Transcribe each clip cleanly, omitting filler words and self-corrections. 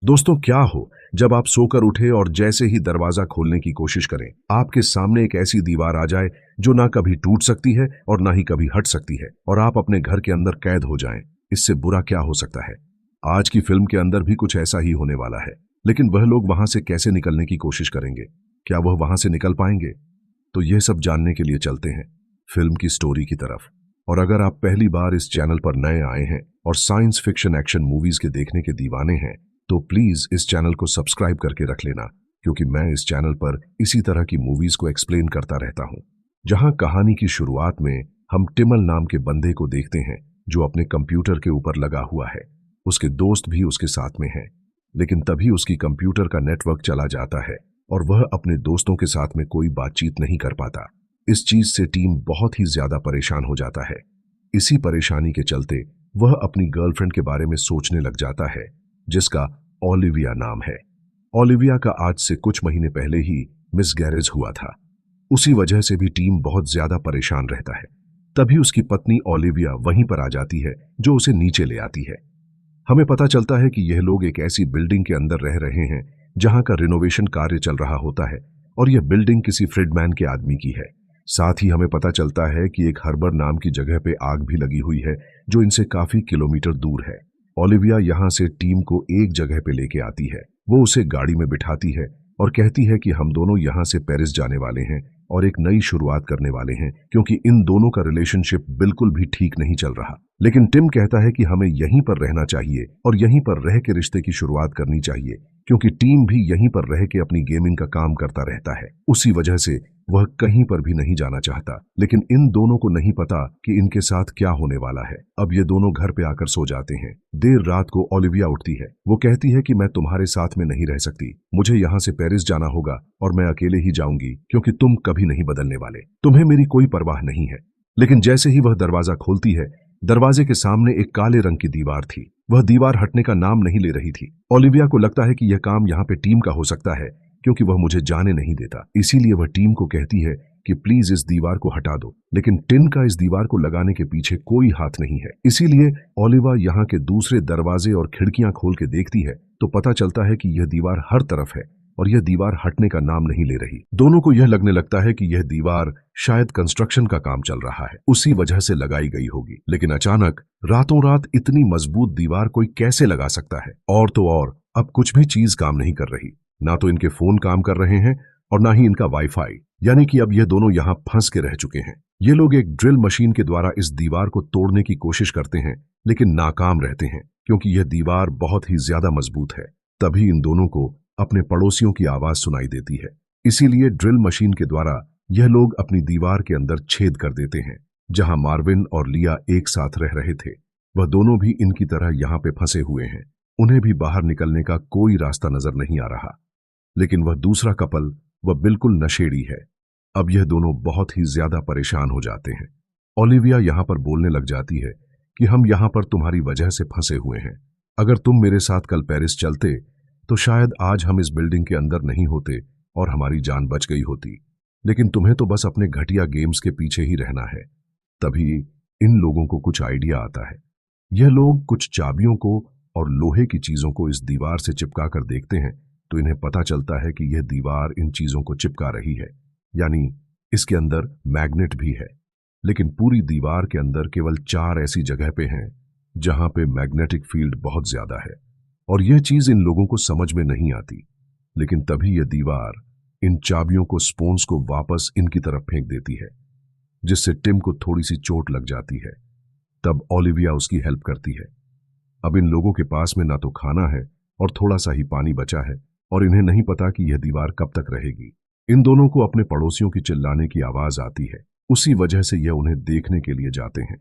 दोस्तों, क्या हो जब आप सोकर उठे और जैसे ही दरवाजा खोलने की कोशिश करें, आपके सामने एक ऐसी दीवार आ जाए जो ना कभी टूट सकती है और ना ही कभी हट सकती है और आप अपने घर के अंदर कैद हो जाएं। इससे बुरा क्या हो सकता है। आज की फिल्म के अंदर भी कुछ ऐसा ही होने वाला है, लेकिन वह लोग वहां से कैसे निकलने की कोशिश करेंगे? क्या वह वहां से निकल पाएंगे? तो यह सब जानने के लिए चलते हैं फिल्म की स्टोरी की तरफ। और अगर आप पहली बार इस चैनल पर नए आए हैं और साइंस फिक्शन एक्शन मूवीज के देखने के दीवाने हैं, तो प्लीज इस चैनल को सब्सक्राइब करके रख लेना, क्योंकि मैं इस चैनल पर इसी तरह की मूवीज को एक्सप्लेन करता रहता हूं। जहां कहानी की शुरुआत में हम टिमल नाम के बंदे को देखते हैं, जो अपने कंप्यूटर के ऊपर लगा हुआ है। उसके दोस्त भी उसके साथ में हैं, लेकिन तभी उसकी कंप्यूटर का नेटवर्क चला जाता है और वह अपने दोस्तों के साथ में कोई बातचीत नहीं कर पाता। इस चीज से टीम बहुत ही ज्यादा परेशान हो जाता है। इसी परेशानी के चलते वह अपनी गर्लफ्रेंड के बारे में सोचने लग जाता है, जिसका ओलिविया नाम है। ओलिविया का आज से कुछ महीने पहले ही मिसगैरेज हुआ था। उसी वजह से भी टीम बहुत ज्यादा परेशान रहता है। तभी उसकी पत्नी ओलिविया वहीं पर आ जाती है, जो उसे नीचे ले आती है। हमें पता चलता है कि यह लोग एक ऐसी बिल्डिंग के अंदर रह रहे हैं जहां का रिनोवेशन कार्य चल रहा होता है और यह बिल्डिंग किसी फ्रिडमैन के आदमी की है। साथ ही हमें पता चलता है कि एक हर्बर नाम की जगह पे आग भी लगी हुई है, जो इनसे काफी किलोमीटर दूर है। ओलिविया यहां से टीम को एक जगह पे लेके आती है। वो उसे गाड़ी में बिठाती है और कहती है कि हम दोनों यहां से पेरिस जाने वाले हैं और एक नई शुरुआत करने वाले हैं, क्योंकि इन दोनों का रिलेशनशिप बिल्कुल भी ठीक नहीं चल रहा। लेकिन टिम कहता है कि हमें यहीं पर रहना चाहिए और यहीं पर रह के रिश्ते की शुरुआत करनी चाहिए, क्योंकि टीम भी यहीं पर रह के अपनी गेमिंग का काम करता रहता है। उसी वजह से वह कहीं पर भी नहीं जाना चाहता। लेकिन इन दोनों को नहीं पता कि इनके साथ क्या होने वाला है। अब ये दोनों घर पे आकर सो जाते हैं। देर रात को ओलिविया उठती है। वो कहती है कि मैं तुम्हारे साथ में नहीं रह सकती, मुझे यहाँ से पेरिस जाना होगा और मैं अकेले ही जाऊंगी, क्योंकि तुम कभी नहीं बदलने वाले, तुम्हें मेरी कोई परवाह नहीं है। लेकिन जैसे ही वह दरवाजा खोलती है, दरवाजे के सामने एक काले रंग की दीवार थी। वह दीवार हटने का नाम नहीं ले रही थी। ओलिविया को लगता है कि यह काम यहाँ पे टीम का हो सकता है, क्योंकि वह मुझे जाने नहीं देता। इसीलिए वह टीम को कहती है कि प्लीज इस दीवार को हटा दो। लेकिन टिन का इस दीवार को लगाने के पीछे कोई हाथ नहीं है। इसीलिए ओलिवा यहाँ के दूसरे दरवाजे और खिड़कियां खोल के देखती है तो पता चलता है कि यह दीवार हर तरफ है और यह दीवार हटने का नाम नहीं ले रही। दोनों को यह लगने लगता है कि यह दीवार शायद कंस्ट्रक्शन का काम चल रहा है, उसी वजह से लगाई गई होगी। लेकिन अचानक रातों रात इतनी मजबूत दीवार कोई कैसे लगा सकता है? और तो और अब कुछ भी चीज काम नहीं कर रही। ना तो इनके फोन काम कर रहे हैं और ना ही इनका वाईफाई, यानी कि अब ये दोनों यहां फंस के रह चुके हैं। ये लोग एक ड्रिल मशीन के द्वारा इस दीवार को तोड़ने की कोशिश करते हैं, लेकिन नाकाम रहते हैं, क्योंकि यह दीवार बहुत ही ज्यादा मजबूत है। तभी इन दोनों को अपने पड़ोसियों की आवाज सुनाई देती है। इसीलिए ड्रिल मशीन के द्वारा यह लोग अपनी दीवार के अंदर छेद कर देते हैं। जहां मार्विन और लिया एक साथ रह रहे थे, वह दोनों भी इनकी तरह यहां पे फंसे हुए हैं। उन्हें भी बाहर निकलने का कोई रास्ता नजर नहीं आ रहा। लेकिन वह दूसरा कपल, वह बिल्कुल नशेड़ी है। अब यह दोनों बहुत ही ज्यादा परेशान हो जाते हैं। ओलिविया यहां पर बोलने लग जाती है कि हम यहां पर तुम्हारी वजह से फंसे हुए हैं। अगर तुम मेरे साथ कल पेरिस चलते तो शायद आज हम इस बिल्डिंग के अंदर नहीं होते और हमारी जान बच गई होती। लेकिन तुम्हें तो बस अपने घटिया गेम्स के पीछे ही रहना है। तभी इन लोगों को कुछ आइडिया आता है। यह लोग कुछ चाबियों को और लोहे की चीजों को इस दीवार से चिपका कर देखते हैं, तो इन्हें पता चलता है कि यह दीवार इन चीजों को चिपका रही है, यानी इसके अंदर मैग्नेट भी है। लेकिन पूरी दीवार के अंदर केवल 4 ऐसी जगह पे हैं जहां पे मैग्नेटिक फील्ड बहुत ज्यादा है और यह चीज इन लोगों को समझ में नहीं आती। लेकिन तभी यह दीवार इन चाबियों को स्पोन्स को वापस इनकी तरफ फेंक देती है, जिससे टिम को थोड़ी सी चोट लग जाती है। तब ओलिविया उसकी हेल्प करती है। अब इन लोगों के पास में ना तो खाना है और थोड़ा सा ही पानी बचा है और इन्हें नहीं पता कि यह दीवार कब तक रहेगी। इन दोनों को अपने पड़ोसियों की चिल्लाने की आवाज आती है। उसी वजह से यह उन्हें देखने के लिए जाते हैं।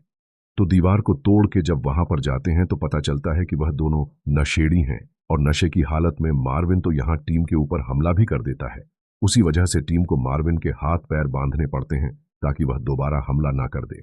तो दीवार को तोड़ के जब वहां पर जाते हैं तो पता चलता है कि वह दोनों नशेड़ी हैं और नशे की हालत में मार्विन तो यहां टीम के ऊपर हमला भी कर देता है। उसी वजह से टीम को मार्विन के हाथ पैर बांधने पड़ते हैं ताकि वह दोबारा हमला ना कर दे।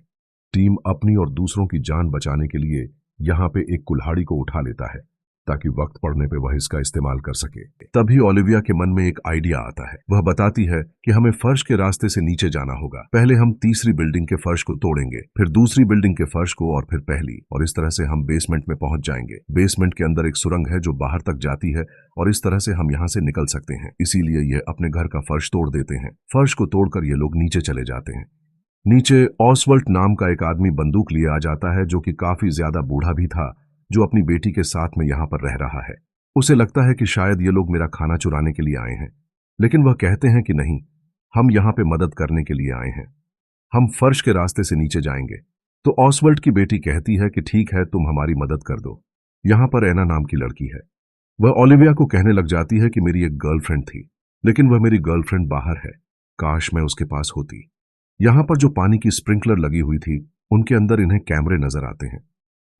टीम अपनी और दूसरों की जान बचाने के लिए यहाँ पे एक कुल्हाड़ी को उठा लेता है ताकि वक्त पड़ने पे वह इसका इस्तेमाल कर सके। तभी ओलिविया के मन में एक आइडिया आता है। वह बताती है कि हमें फर्श के रास्ते से नीचे जाना होगा। पहले हम तीसरी बिल्डिंग के फर्श को तोड़ेंगे, फिर दूसरी बिल्डिंग के फर्श को और फिर पहली, और इस तरह से हम बेसमेंट में पहुंच जाएंगे। बेसमेंट के अंदर एक सुरंग है जो बाहर तक जाती है और इस तरह से हम यहाँ से निकल सकते हैं। इसीलिए ये अपने घर का फर्श तोड़ देते हैं। फर्श को तोड़कर ये लोग नीचे चले जाते हैं। नीचे ऑसवल्ट नाम का एक आदमी बंदूक लिए आ जाता है, जो कि काफी ज्यादा बूढ़ा भी था, जो अपनी बेटी के साथ में यहां पर रह रहा है। उसे लगता है कि शायद ये लोग मेरा खाना चुराने के लिए आए हैं, लेकिन वह कहते हैं कि नहीं, हम यहां पे मदद करने के लिए आए हैं। हम फर्श के रास्ते से नीचे जाएंगे। तो ऑसवल्ट की बेटी कहती है कि ठीक है, तुम हमारी मदद कर दो। यहां पर एना नाम की लड़की है। वह ओलिविया को कहने लग जाती है कि मेरी एक गर्लफ्रेंड थी, लेकिन वह मेरी गर्लफ्रेंड बाहर है। काश मैं उसके पास होती। यहां पर जो पानी की स्प्रिंकलर लगी हुई थी, उनके अंदर इन्हें कैमरे नजर आते हैं।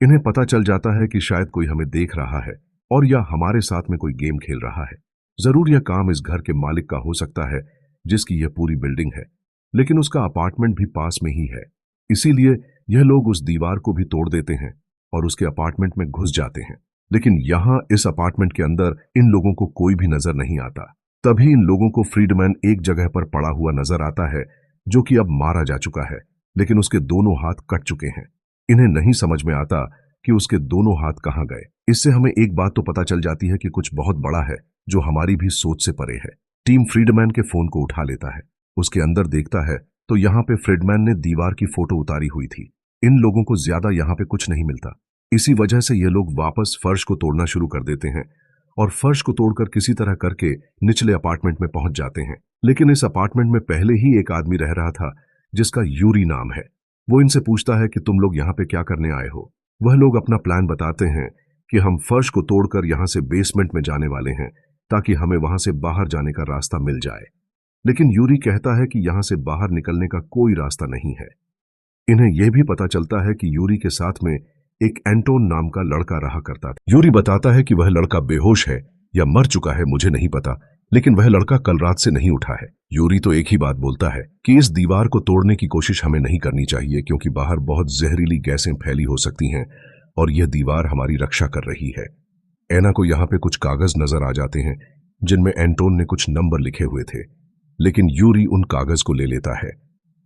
इन्हें पता चल जाता है कि शायद कोई हमें देख रहा है और या हमारे साथ में कोई गेम खेल रहा है। जरूर यह काम इस घर के मालिक का हो सकता है, जिसकी यह पूरी बिल्डिंग है, लेकिन उसका अपार्टमेंट भी पास में ही है। इसीलिए यह लोग उस दीवार को भी तोड़ देते हैं और उसके अपार्टमेंट में घुस जाते हैं। लेकिन यहां इस अपार्टमेंट के अंदर इन लोगों को कोई भी नजर नहीं आता। तभी इन लोगों को फ्रीडमैन एक जगह पर पड़ा हुआ नजर आता है, जो कि अब मारा जा चुका है, लेकिन उसके दोनों हाथ कट चुके हैं। इन्हें नहीं समझ में आता कि उसके दोनों हाथ कहां गए। इससे हमें एक बात तो पता चल जाती है कि कुछ बहुत बड़ा है, जो हमारी भी सोच से परे है। टीम फ्रीडमैन के फोन को उठा लेता है। उसके अंदर देखता है तो यहाँ पे फ्रीडमैन ने दीवार की फोटो उतारी हुई थी। इन लोगों को ज्यादा यहाँ पे कुछ नहीं मिलता। इसी वजह से ये लोग वापस फर्श को तोड़ना शुरू कर देते हैं और फर्श को तोड़कर किसी तरह करके निचले अपार्टमेंट में पहुंच जाते हैं। लेकिन इस अपार्टमेंट में पहले ही एक आदमी रह रहा था, जिसका यूरी नाम है। वो इनसे पूछता है कि तुम लोग यहाँ पे क्या करने आए हो। वह लोग अपना प्लान बताते हैं कि हम फर्श को तोड़कर यहाँ से बेसमेंट में जाने वाले हैं, ताकि हमें वहां से बाहर जाने का रास्ता मिल जाए। लेकिन यूरी कहता है कि यहां से बाहर निकलने का कोई रास्ता नहीं है। इन्हें यह भी पता चलता है कि यूरी के साथ में एक एंटोन नाम का लड़का रहा करता था। यूरी बताता है कि वह लड़का बेहोश है या मर चुका है, मुझे नहीं पता, लेकिन वह लड़का कल रात से नहीं उठा है। यूरी तो एक ही बात बोलता है कि इस दीवार को तोड़ने की कोशिश हमें नहीं करनी चाहिए, क्योंकि बाहर बहुत जहरीली गैसें फैली हो सकती हैं और यह दीवार हमारी रक्षा कर रही है। एना को यहाँ पे कुछ कागज नजर आ जाते हैं, जिनमें एंटोन ने कुछ नंबर लिखे हुए थे, लेकिन यूरी उन कागज को ले लेता है।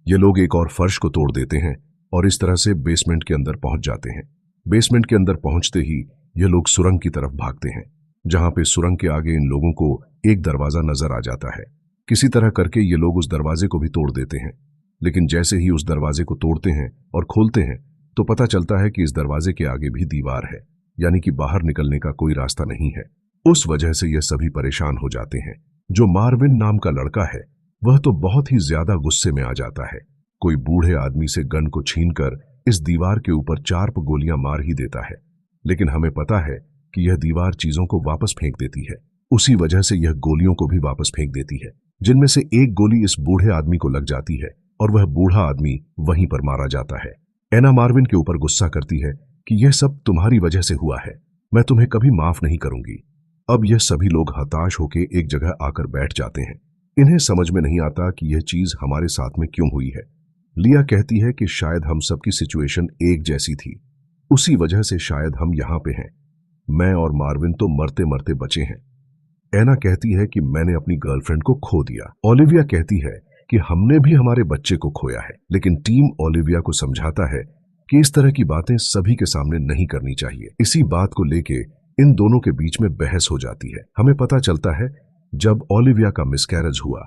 ये लोग एक और फर्श को तोड़ देते हैं और इस तरह से बेसमेंट के अंदर पहुंच जाते हैं। बेसमेंट के अंदर पहुंचते ही ये लोग सुरंग की तरफ भागते हैं, जहां पे सुरंग के आगे इन लोगों को एक दरवाजा नजर आ जाता है। किसी तरह करके ये लोग उस दरवाजे को भी तोड़ देते हैं, लेकिन जैसे ही उस दरवाजे को तोड़ते हैं और खोलते हैं तो पता चलता है कि इस दरवाजे के आगे भी दीवार है, यानी कि बाहर निकलने का कोई रास्ता नहीं है। उस वजह से ये सभी परेशान हो जाते हैं। जो मार्विन नाम का लड़का है, वह तो बहुत ही ज्यादा गुस्से में आ जाता है। कोई बूढ़े आदमी से गन को छीनकर इस दीवार के ऊपर 4 गोलियां मार ही देता है, लेकिन हमें पता है कि यह दीवार चीजों को वापस फेंक देती है। उसी वजह से यह गोलियों को भी वापस फेंक देती है, जिनमें से एक गोली इस बूढ़े आदमी को लग जाती है और वह बूढ़ा आदमी वहीं पर मारा जाता है। एना मार्विन के ऊपर गुस्सा करती है कि यह सब तुम्हारी वजह से हुआ है, मैं तुम्हें कभी माफ नहीं करूंगी। अब यह सभी लोग हताश होकर एक जगह आकर बैठ जाते हैं। इन्हें समझ में नहीं आता कि यह चीज हमारे साथ में क्यों हुई है। लिया कहती है कि शायद हम सबकी सिचुएशन एक जैसी थी, उसी वजह से शायद हम यहां पे हैं। मैं और मार्विन तो मरते मरते बचे हैं। एना कहती है कि मैंने अपनी गर्लफ्रेंड को खो दिया। ओलिविया कहती है कि हमने भी हमारे बच्चे को खोया है, लेकिन टीम ओलिविया को समझाता है कि इस तरह की बातें सभी के सामने नहीं करनी चाहिए। इसी बात को लेके इन दोनों के बीच में बहस हो जाती है। हमें पता चलता है जब ओलिविया का मिसकैरेज हुआ,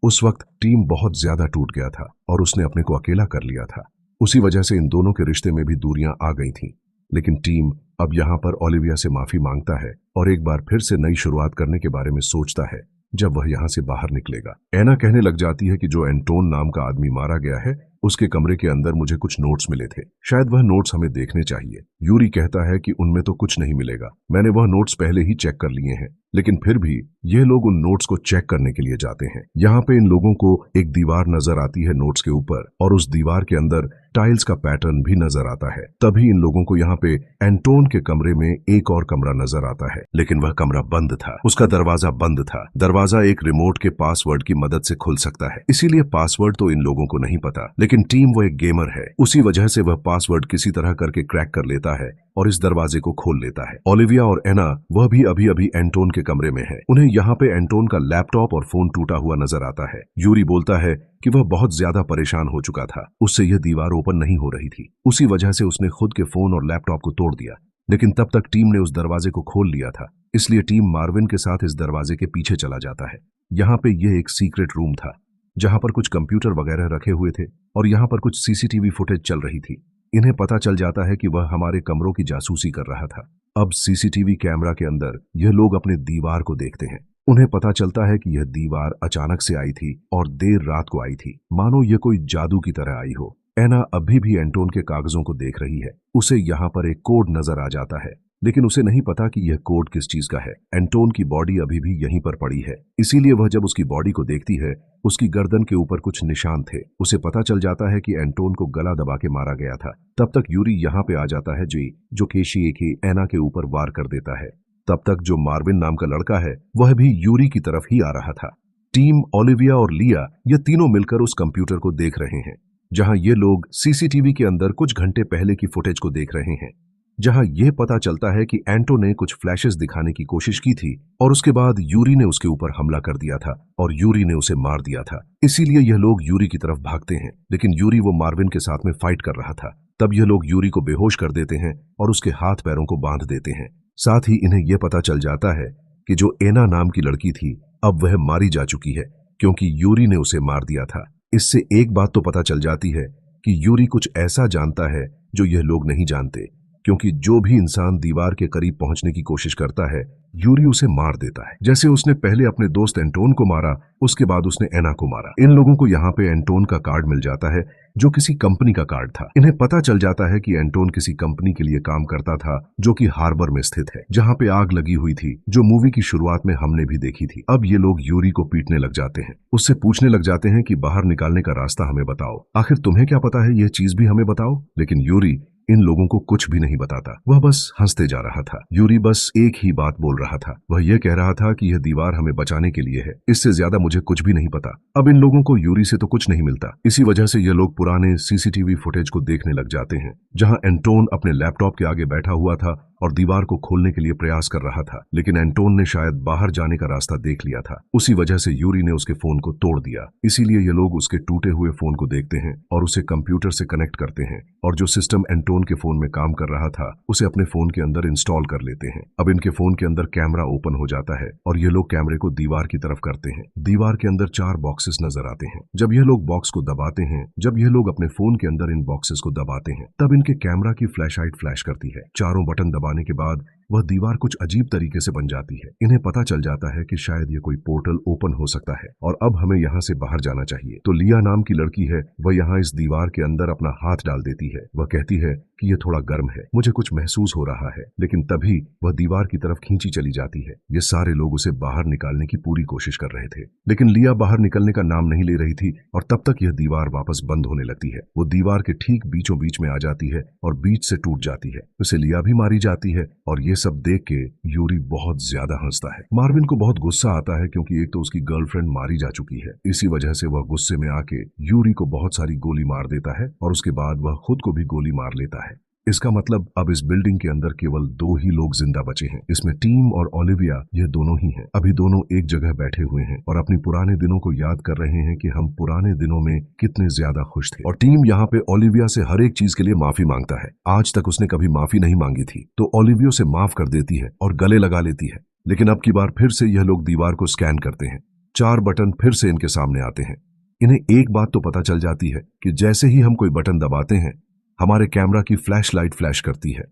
उस वक्त टीम बहुत ज्यादा टूट गया था और उसने अपने को अकेला कर लिया था। उसी वजह से इन दोनों के रिश्ते में भी दूरियां आ गई थीं। लेकिन टीम अब यहां पर ओलिविया से माफी मांगता है और एक बार फिर से नई शुरुआत करने के बारे में सोचता है जब वह यहां से बाहर निकलेगा। एना कहने लग जाती है कि जो एंटोन नाम का आदमी मारा गया है, उसके कमरे के अंदर मुझे कुछ नोट्स मिले थे, शायद वह नोट्स हमें देखने चाहिए। यूरी कहता है कि उनमें तो कुछ नहीं मिलेगा, मैंने वह नोट्स पहले ही चेक कर लिए हैं। लेकिन फिर भी ये लोग उन नोट्स को चेक करने के लिए जाते हैं। यहाँ पे इन लोगों को एक दीवार नजर आती है नोट्स के ऊपर, और उस दीवार के अंदर टाइल्स का पैटर्न भी नजर आता है। तभी इन लोगों को यहाँ पे एंटोन के कमरे में एक और कमरा नजर आता है, लेकिन वह कमरा बंद था, उसका दरवाजा बंद था। दरवाजा एक रिमोट के पासवर्ड की मदद से खुल सकता है, इसीलिए पासवर्ड तो इन लोगों को नहीं पता, लेकिन लेकिन टीम वो एक गेमर है, उसी वजह से वह पासवर्ड किसी तरह करके क्रैक कर लेता है और इस दरवाजे को खोल लेता है। ओलिविया और एना वह भी अभी अभी एंटोन के कमरे में है। उन्हें यहाँ पे एंटोन का लैपटॉप और फोन टूटा हुआ नजर आता है। यूरी बोलता है कि वह बहुत ज्यादा परेशान हो चुका था, उससे यह दीवार ओपन नहीं हो रही थी, उसी वजह से उसने खुद के फोन और लैपटॉप को तोड़ दिया। लेकिन तब तक टीम ने उस दरवाजे को खोल लिया था, इसलिए टीम मार्विन के साथ इस दरवाजे के पीछे चला जाता है। यहाँ पे यह एक सीक्रेट रूम था जहां पर कुछ कंप्यूटर वगैरह रखे हुए थे और यहाँ पर कुछ सीसीटीवी फुटेज चल रही थी। इन्हें पता चल जाता है कि वह हमारे कमरों की जासूसी कर रहा था। अब सीसीटीवी कैमरा के अंदर यह लोग अपने दीवार को देखते हैं। उन्हें पता चलता है कि यह दीवार अचानक से आई थी और देर रात को आई थी, मानो यह कोई जादू की तरह आई हो। एना अभी भी एंटोन के कागजों को देख रही है। उसे यहाँ पर एक कोड नजर आ जाता है, लेकिन उसे नहीं पता कि यह कोड किस चीज का है। एंटोन की बॉडी अभी भी यहीं पर पड़ी है, इसीलिए वह जब उसकी बॉडी को देखती है, उसकी गर्दन के ऊपर कुछ निशान थे। उसे पता चल जाता है कि एंटोन को गला दबा के मारा गया था। तब तक यूरी यहाँ पे आ जाता है जो केशी के एना के ऊपर वार कर देता है। तब तक जो मार्विन नाम का लड़का है वह भी यूरी की तरफ ही आ रहा था। टीम, ओलिविया और लिया ये तीनों मिलकर उस कंप्यूटर को देख रहे हैं जहां ये लोग सीसीटीवी के अंदर कुछ घंटे पहले की फुटेज को देख रहे हैं, जहां यह पता चलता है कि एंटो ने कुछ फ्लैशेस दिखाने की कोशिश की थी और उसके बाद यूरी ने उसके ऊपर हमला कर दिया था और यूरी ने उसे मार दिया था। इसीलिए यह लोग यूरी की तरफ भागते हैं, लेकिन यूरी वो मार्विन के साथ में फाइट कर रहा था। तब यह लोग यूरी को बेहोश कर देते हैं और उसके हाथ पैरों को बांध देते हैं। साथ ही इन्हें यह पता चल जाता है कि जो एना नाम की लड़की थी अब वह मारी जा चुकी है, क्योंकि यूरी ने उसे मार दिया था। इससे एक बात तो पता चल जाती है कि यूरी कुछ ऐसा जानता है जो यह लोग नहीं जानते, क्योंकि जो भी इंसान दीवार के करीब पहुंचने की कोशिश करता है यूरी उसे मार देता है। जैसे उसने पहले अपने दोस्त एंटोन को मारा, उसके बाद उसने एना को मारा। इन लोगों को यहाँ पे एंटोन का कार्ड मिल जाता है जो किसी कंपनी का कार्ड था। इन्हें पता चल जाता है कि एंटोन किसी कंपनी के लिए काम करता था जो कि हार्बर में स्थित है, जहाँ पे आग लगी हुई थी, जो मूवी की शुरुआत में हमने भी देखी थी। अब ये लोग यूरी को पीटने लग जाते हैं, उससे पूछने लग जाते हैं कि बाहर निकालने का रास्ता हमें बताओ, आखिर तुम्हें क्या पता है, यह चीज भी हमें बताओ। लेकिन यूरी इन लोगों को कुछ भी नहीं बताता, वह बस हंसते जा रहा था। यूरी बस एक ही बात बोल रहा था, वह यह कह रहा था कि यह दीवार हमें बचाने के लिए है, इससे ज्यादा मुझे कुछ भी नहीं पता। अब इन लोगों को यूरी से तो कुछ नहीं मिलता, इसी वजह से ये लोग पुराने सीसीटीवी फुटेज को देखने लग जाते हैं, जहां एंटोन अपने लैपटॉप के आगे बैठा हुआ था और दीवार को खोलने के लिए प्रयास कर रहा था, लेकिन एंटोन ने शायद बाहर जाने का रास्ता देख लिया था। उसी वजह से यूरी ने उसके फोन को तोड़ दिया। इसीलिए ये लोग उसके टूटे हुए फोन को देखते हैं और उसे कंप्यूटर से कनेक्ट करते हैं और जो सिस्टम एंटोन के फोन में काम कर रहा था उसे अपने फोन के अंदर इंस्टॉल कर लेते हैं। अब इनके फोन के अंदर कैमरा ओपन हो जाता है और ये लोग कैमरे को दीवार की तरफ करते हैं। दीवार के अंदर 4 बॉक्सेस नजर आते हैं। जब ये लोग बॉक्स को दबाते हैं, जब ये लोग अपने फोन के अंदर इन बॉक्सेस को दबाते हैं, तब इनके कैमरा की फ्लैशलाइट फ्लैश करती है। चारों बटन दबाने के बाद वह दीवार कुछ अजीब तरीके से बन जाती है। इन्हें पता चल जाता है कि शायद ये कोई पोर्टल ओपन हो सकता है और अब हमें यहाँ से बाहर जाना चाहिए। तो लिया नाम की लड़की है, वह यहाँ इस दीवार के अंदर अपना हाथ डाल देती है। वह कहती है कि यह थोड़ा गर्म है, मुझे कुछ महसूस हो रहा है, लेकिन तभी वह दीवार की तरफ खींची चली जाती है। ये सारे लोग उसे बाहर निकालने की पूरी कोशिश कर रहे थे, लेकिन लिया बाहर निकलने का नाम नहीं ले रही थी और तब तक यह दीवार वापस बंद होने लगती है। वो दीवार के ठीक बीचों बीच में आ जाती है और बीच से टूट जाती है। उसे लिया भी मारी जाती है और ये सब देख के यूरी बहुत ज्यादा हंसता है। मार्विन को बहुत गुस्सा आता है क्योंकि एक तो उसकी गर्लफ्रेंड मारी जा चुकी है। इसी वजह से वह गुस्से में आके यूरी को बहुत सारी गोली मार देता है और उसके बाद वह खुद को भी गोली मार लेता है। इसका मतलब अब इस बिल्डिंग के अंदर केवल 2 ही लोग जिंदा बचे हैं। इसमें टीम और ओलिविया, ये दोनों ही हैं। अभी दोनों एक जगह बैठे हुए हैं और अपनी पुराने दिनों को याद कर रहे हैं कि हम पुराने दिनों में कितने ज्यादा खुश थे। और टीम यहाँ पे ओलिविया से हर एक चीज के लिए माफी मांगता है। आज तक उसने कभी माफी नहीं मांगी थी, तो ओलिविया से माफ कर देती है और गले लगा लेती है। लेकिन अब की बार फिर से यह लोग दीवार को स्कैन करते हैं। 4 बटन फिर से इनके सामने आते हैं। इन्हें एक बात तो पता चल जाती है कि जैसे ही हम कोई बटन दबाते हैं, हमारे कैमरा की फ्लैश लाइट फ्लैश करती है।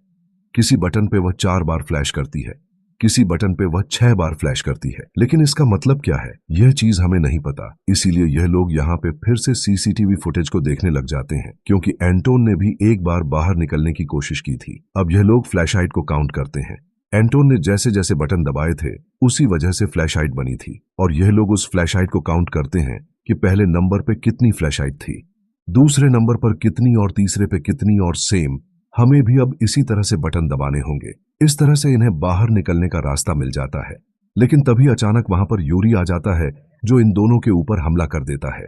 किसी बटन पे वह 4 बार फ्लैश करती है, किसी बटन पे वह 6 बार फ्लैश करती है। लेकिन इसका मतलब क्या है, यह चीज हमें नहीं पता। इसीलिए यह लोग यहाँ पे फिर से सीसीटीवी फुटेज को देखने लग जाते हैं, क्योंकि एंटोन ने भी एक बार बाहर निकलने की कोशिश की थी। अब यह लोग फ्लैशलाइट को काउंट करते हैं। एंटोन ने जैसे जैसे बटन दबाए थे उसी वजह से फ्लैशलाइट बनी थी और यह लोग उस फ्लैशलाइट को काउंट करते हैं कि पहले नंबर पे कितनी फ्लैशलाइट थी, दूसरे नंबर पर कितनी और तीसरे पे कितनी, और सेम हमें भी अब इसी तरह से बटन दबाने होंगे। इस तरह से इन्हें बाहर निकलने का रास्ता मिल जाता है। लेकिन तभी अचानक वहां पर यूरी आ जाता है जो इन दोनों के ऊपर हमला कर देता है।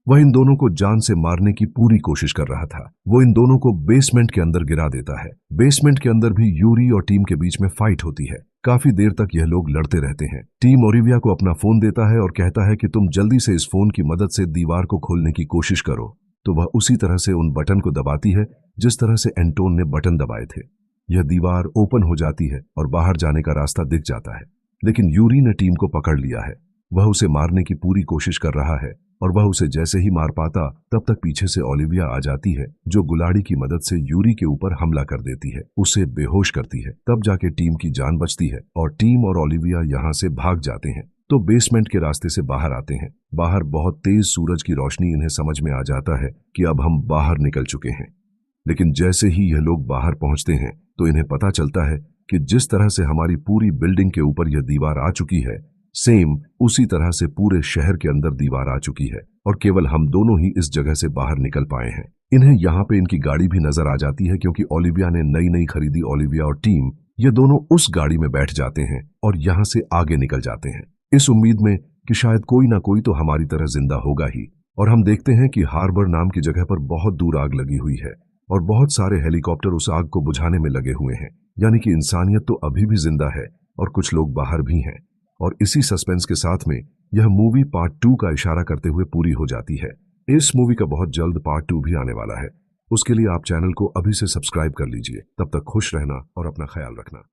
वह इन दोनों को जान से मारने की पूरी कोशिश कर रहा था। वो इन दोनों को बेसमेंट के अंदर गिरा देता है। बेसमेंट के अंदर भी यूरी और टीम के बीच में फाइट होती है। काफी देर तक यह लोग लड़ते रहते हैं। टीम ओलिविया को अपना फोन देता है और कहता है कि तुम जल्दी से इस फोन की मदद से दीवार को खोलने की कोशिश करो। तो वह उसी तरह से उन बटन को दबाती है जिस तरह से एंटोन ने बटन दबाए थे। यह दीवार ओपन हो जाती है और बाहर जाने का रास्ता दिख जाता है। लेकिन यूरी ने टीम को पकड़ लिया है। वह उसे मारने की पूरी कोशिश कर रहा है और वह उसे जैसे ही मार पाता तब तक पीछे से ओलिविया आ जाती है, जो गुलाड़ी की मदद से यूरी के ऊपर हमला कर देती है, उसे बेहोश करती है। तब जाके टीम की जान बचती है और टीम और ओलिविया यहाँ से भाग जाते हैं। तो बेसमेंट के रास्ते से बाहर आते हैं। बाहर बहुत तेज सूरज की रोशनी इन्हें समझ में आ जाता है कि अब हम बाहर निकल चुके हैं। लेकिन जैसे ही यह लोग बाहर पहुंचते हैं तो इन्हें पता चलता है कि जिस तरह से हमारी पूरी बिल्डिंग के ऊपर यह दीवार आ चुकी है, सेम उसी तरह से पूरे शहर के अंदर दीवार आ चुकी है और केवल हम दोनों ही इस जगह से बाहर निकल पाए हैं। इन्हें यहाँ पे इनकी गाड़ी भी नजर आ जाती है क्योंकि ओलिविया ने नई नई खरीदी। ओलिविया और टीम ये दोनों उस गाड़ी में बैठ जाते हैं और यहाँ से आगे निकल जाते हैं, इस उम्मीद में कि शायद कोई ना कोई तो हमारी तरह जिंदा होगा ही। और हम देखते हैं कि हार्बर नाम की जगह पर बहुत दूर आग लगी हुई है और बहुत सारे हेलीकॉप्टर उस आग को बुझाने में लगे हुए हैं। यानी कि इंसानियत तो अभी भी जिंदा है और कुछ लोग बाहर भी हैं। और इसी सस्पेंस के साथ में यह मूवी पार्ट 2 का इशारा करते हुए पूरी हो जाती है। इस मूवी का बहुत जल्द पार्ट 2 भी आने वाला है। उसके लिए आप चैनल को अभी से सब्सक्राइब कर लीजिए। तब तक खुश रहना और अपना ख्याल रखना।